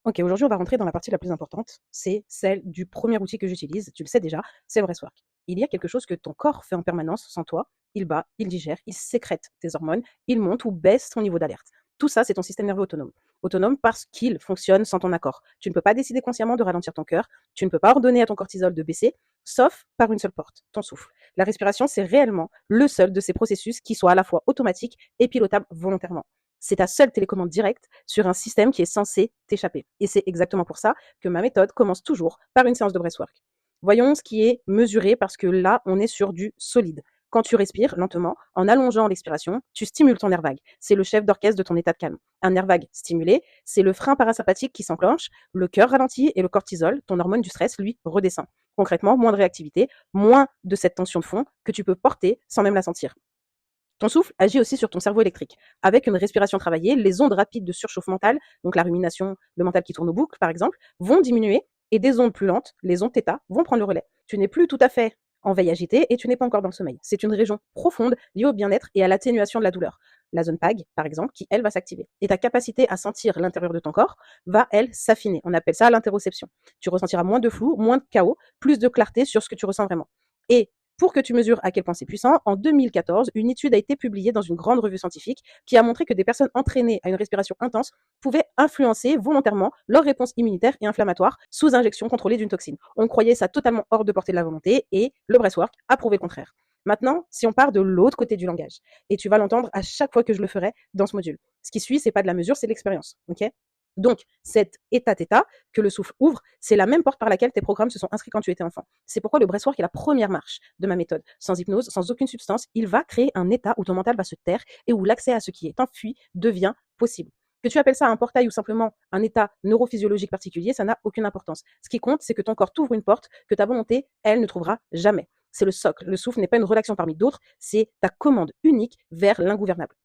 Ok, aujourd'hui, on va rentrer dans la partie la plus importante. C'est celle du premier outil que j'utilise. Tu le sais déjà, c'est le breathwork. Il y a quelque chose que ton corps fait en permanence sans toi. Il bat, il digère, il sécrète tes hormones, il monte ou baisse ton niveau d'alerte. Tout ça, c'est ton système nerveux autonome. Autonome parce qu'il fonctionne sans ton accord. Tu ne peux pas décider consciemment de ralentir ton cœur. Tu ne peux pas ordonner à ton cortisol de baisser, sauf par une seule porte, ton souffle. La respiration, c'est réellement le seul de ces processus qui soit à la fois automatique et pilotable volontairement. C'est ta seule télécommande directe sur un système qui est censé t'échapper. Et c'est exactement pour ça que ma méthode commence toujours par une séance de breathwork. Voyons ce qui est mesuré parce que là, on est sur du solide. Quand tu respires lentement, en allongeant l'expiration, tu stimules ton nerf vague. C'est le chef d'orchestre de ton état de calme. Un nerf vague stimulé, c'est le frein parasympathique qui s'enclenche, le cœur ralentit et le cortisol, ton hormone du stress, lui, redescend. Concrètement, moins de réactivité, moins de cette tension de fond que tu peux porter sans même la sentir. Ton souffle agit aussi sur ton cerveau électrique. Avec une respiration travaillée, les ondes rapides de surchauffe mental, donc la rumination, le mental qui tourne aux boucles par exemple, vont diminuer et des ondes plus lentes, les ondes θ, vont prendre le relais. Tu n'es plus tout à fait en veille agitée et tu n'es pas encore dans le sommeil. C'est une région profonde liée au bien-être et à l'atténuation de la douleur. La zone PAG, par exemple, qui elle va s'activer. Et ta capacité à sentir l'intérieur de ton corps va, elle, s'affiner. On appelle ça l'interoception. Tu ressentiras moins de flou, moins de chaos, plus de clarté sur ce que tu ressens vraiment. Et pour que tu mesures à quel point c'est puissant, en 2014, une étude a été publiée dans une grande revue scientifique qui a montré que des personnes entraînées à une respiration intense pouvaient influencer volontairement leur réponse immunitaire et inflammatoire sous injection contrôlée d'une toxine. On croyait ça totalement hors de portée de la volonté et le breathwork a prouvé le contraire. Maintenant, si on part de l'autre côté du langage, et tu vas l'entendre à chaque fois que je le ferai dans ce module, ce qui suit, c'est pas de la mesure, c'est de l'expérience. Ok? Donc, cet état-état que le souffle ouvre, c'est la même porte par laquelle tes programmes se sont inscrits quand tu étais enfant. C'est pourquoi le breathwork est la première marche de ma méthode. Sans hypnose, sans aucune substance, il va créer un état où ton mental va se taire et où l'accès à ce qui est enfui devient possible. Que tu appelles ça un portail ou simplement un état neurophysiologique particulier, ça n'a aucune importance. Ce qui compte, c'est que ton corps t'ouvre une porte que ta volonté, elle, ne trouvera jamais. C'est le socle. Le souffle n'est pas une relaxation parmi d'autres, c'est ta commande unique vers l'ingouvernable.